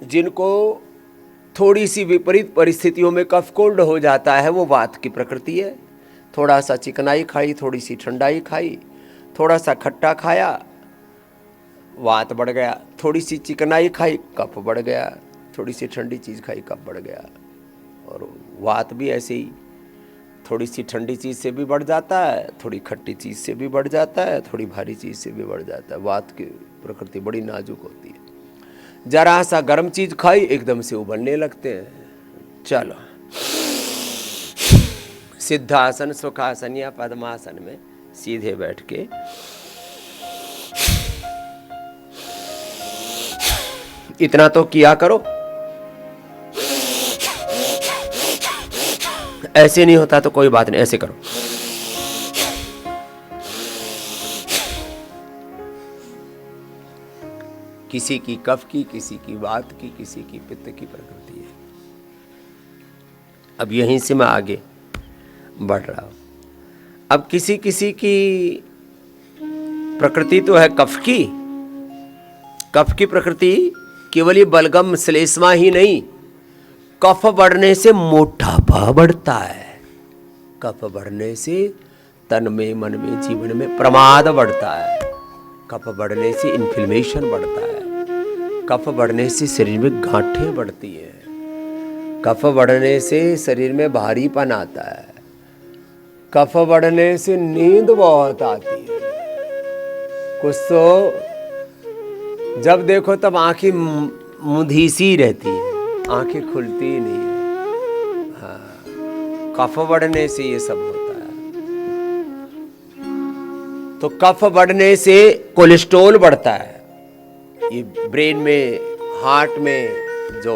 जिनको थोड़ी सी विपरीत परिस्थितियों में कफ कोल्ड हो जाता है, वो वात की प्रकृति है। थोड़ा सा चिकनाई खाई, थोड़ी सी ठंडाई खाई, थोड़ा सा खट्टा खाया, वात बढ़ गया। थोड़ी सी चिकनाई खाई, कफ बढ़ गया। थोड़ी सी ठंडी चीज़ खाई, कफ बढ़ गया। और वात भी ऐसे ही, थोड़ी सी ठंडी चीज़ से भी बढ़ जाता है, थोड़ी खट्टी चीज़ से भी बढ़ जाता है, थोड़ी भारी चीज़ से भी बढ़ जाता है। वात की प्रकृति बड़ी नाजुक होती है। जरा सा गर्म चीज़ खाई, एकदम से उबलने लगते हैं। चलो, सिद्धासन, सुखासन या पद्मासन में सीधे बैठ के इतना तो किया करो। ऐसे नहीं होता तो कोई बात नहीं, ऐसे करो। किसी की कफ की, किसी की वात की, किसी की पित्त की प्रकृति है। अब यहीं से मैं आगे बढ़ रहा हूं। अब किसी किसी की प्रकृति तो है कफ की। कफ की प्रकृति केवल ये बलगम श्लेष्मा ही नहीं, कफ बढ़ने से मोटापा बढ़ता है। कफ बढ़ने से तन में, मन में, जीवन में प्रमाद बढ़ता है। कफ बढ़ने से इन्फ्लेमेशन बढ़ता है। कफ बढ़ने से शरीर में गांठें बढ़ती हैं। कफ बढ़ने से शरीर में भारीपन आता है। कफ बढ़ने से नींद बहुत आती है। कुछ तो जब देखो तब आंखें मुंधीसी रहती है, आंखें खुलती ही नहीं है। हाँ, कफ बढ़ने से ये सब होता है। तो कफ बढ़ने से कोलेस्ट्रॉल बढ़ता है। ये ब्रेन में, हार्ट में जो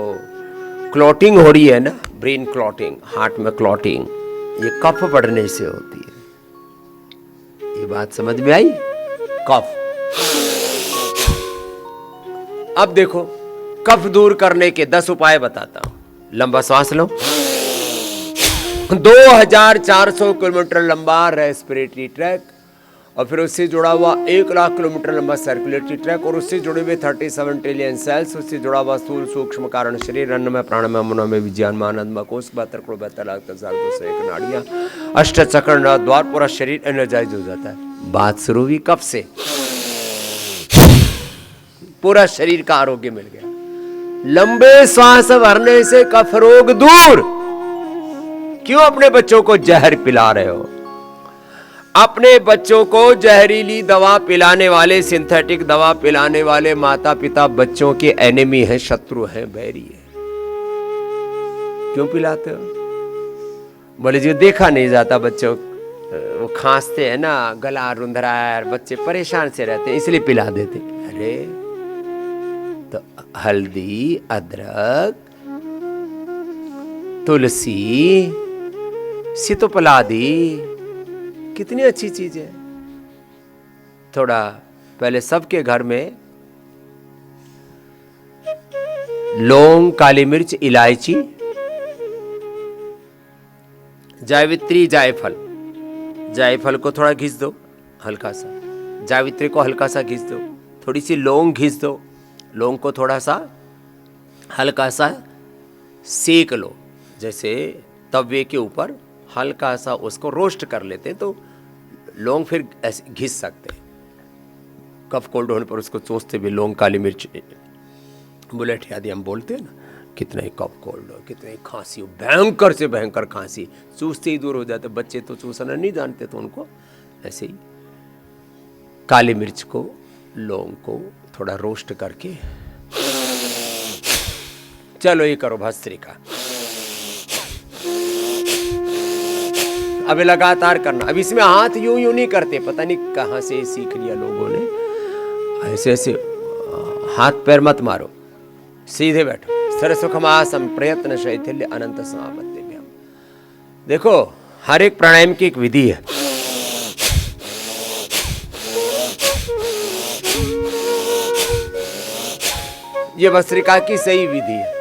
क्लॉटिंग हो रही है ना, ब्रेन क्लॉटिंग, हार्ट में क्लॉटिंग, ये कफ बढ़ने से होती है। ये बात समझ में आई? कफ। अब देखो, कफ दूर करने के 10 उपाय बताता हूं। लंबा सांस लो। 2400 किलोमीटर लंबा रेस्पिरेटरी ट्रैक, और फिर उससे जुड़ा हुआ 1 लाख किलोमीटर लंबा सर्कुलेटरी ट्रैक, और उससे जुड़े हुए 37 ट्रिलियन सेल्स, उससे जुड़ा हुआ स्थूल सूक्ष्म कारण शरीर, अन्नमय, प्राणमय, मनोमय, विज्ञान, आनंदमय कोष, 72 करोड़ 72 लाख 201 नाड़ियां, 8 चक्र, 9 द्वार, पूरा शरीर एनर्जाइज हो जाता है। बात शुरू हुई कफ से, पूरा शरीर का आरोग्य मिल गया। लंबे सांस भरने से कफ रोग दूर। क्यों अपने बच्चों को जहर पिला रहे हो? अपने बच्चों को जहरीली दवा पिलाने वाले, सिंथेटिक दवा पिलाने वाले माता पिता बच्चों के एनिमी हैं, शत्रु हैं, बैरी हैं। क्यों पिलाते हो? बोले जी देखा नहीं जाता बच्चों, वो खांसते हैं ना, गला रुंधरा है, बच्चे परेशान से रहते हैं, इसलिए पिला देते। अरे तो हल्दी, अदरक, तुलसी, सितोपलादी कितनी अच्छी चीज है। थोड़ा पहले सबके घर में लौंग, काली मिर्च, इलायची, जावित्री, जायफल। जायफल को थोड़ा घिस दो हल्का सा, जावित्री को हल्का सा घिस दो, थोड़ी सी लौंग घिस दो, लौंग को थोड़ा सा हल्का सा सेक लो, जैसे तवे के ऊपर हल्का सा उसको रोस्ट कर लेते हैं, तो लौंग फिर ऐसे घिस सकते हैं। कफ कोल्ड होने पर उसको चूसते भी, लौंग, काली मिर्च, बुलेट आदि हम बोलते हैं ना, कितना ही कफ कोल्ड हो, कितनी खांसी हो, भयंकर से भयंकर खांसी, चूसते ही दूर हो जाते। बच्चे तो चूसना नहीं जानते, तो उनको ऐसे ही काली मिर्च को, लौंग को थोड़ा रोस्ट करके, चलो ये करो भस्त्रिका। अब लगातार करना। अब इसमें हाथ यूं यूं नहीं करते, पता नहीं कहां से सीख लिया लोगों ने, ऐसे ऐसे हाथ पैर मत मारो, सीधे बैठो। सरसुखमासम प्रयत्न शैथिल्य अनंत समापत्तिभ्यम। देखो, हर एक प्राणायाम की एक विधि है। ये भस्त्रिका की सही विधि है।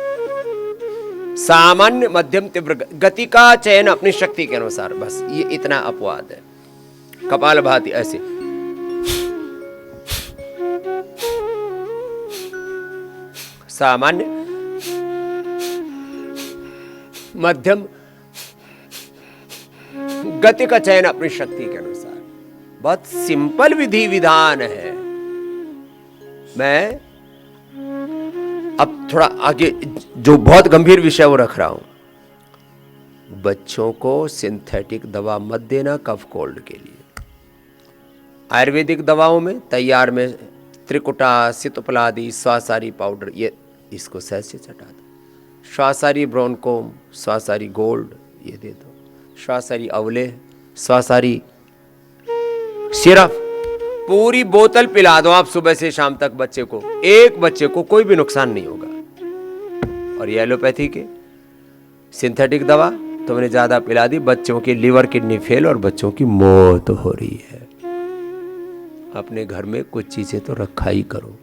सामान्य, मध्यम, तीव्र गति का चयन अपनी शक्ति के अनुसार, बस ये इतना अपवाद है। कपालभाति ऐसे, सामान्य, मध्यम गति का चयन अपनी शक्ति के अनुसार। बहुत सिंपल विधि विधान है। मैं अब थोड़ा आगे जो बहुत गंभीर विषय वो रख रहा हूं। बच्चों को सिंथेटिक दवा मत देना कफ कोल्ड के लिए। आयुर्वेदिक दवाओं में तैयार में त्रिकुटा, सितोपलादी, स्वासारी पाउडर, ये इसको सहज से चटा दो। स्वासारी ब्रोनकोम, स्वासारी गोल्ड ये दे दो। स्वासारी अवले, स्वासारी सिरप, पूरी बोतल पिला दो आप सुबह से शाम तक बच्चे को। एक बच्चे को कोई भी नुकसान नहीं होगा। और ये एलोपैथी के सिंथेटिक दवा तुमने ज्यादा पिला दी, बच्चों की लिवर किडनी फेल और बच्चों की मौत हो रही है। अपने घर में कुछ चीजें तो रखा ही करो।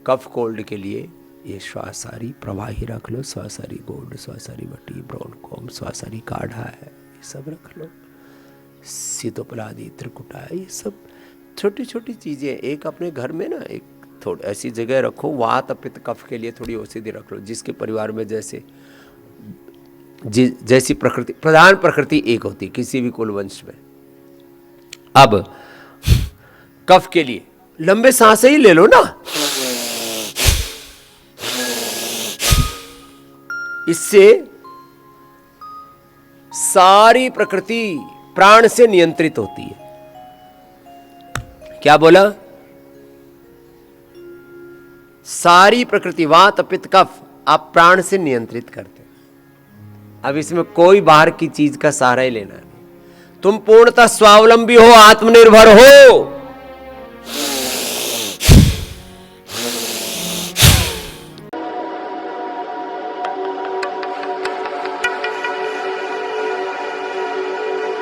कफ कोल्ड के लिए ये स्वासारी प्रवाही रख लो, स्वासारी गोल्ड, स्वासारी वटी, ब्रोनकोम, स्वासारी काढ़ा है, ये सब रख लो। सितोपलादी, त्रिकुटा, ये सब छोटी छोटी चीजें एक अपने घर में ना एक थोड़ी ऐसी जगह रखो। वात पित्त कफ के लिए थोड़ी औषधि रख लो। जिसके परिवार में जैसी प्रकृति, प्रधान प्रकृति एक होती किसी भी कुल वंश में। अब कफ के लिए लंबे सांसें ही ले लो ना, इससे सारी प्रकृति प्राण से नियंत्रित होती है। क्या बोला? सारी प्रकृति वात पित्त कफ आप प्राण से नियंत्रित करते हैं। अब इसमें कोई बाहर की चीज का सहारा ही लेना नहीं। तुम पूर्णतः स्वावलंबी हो, आत्मनिर्भर हो।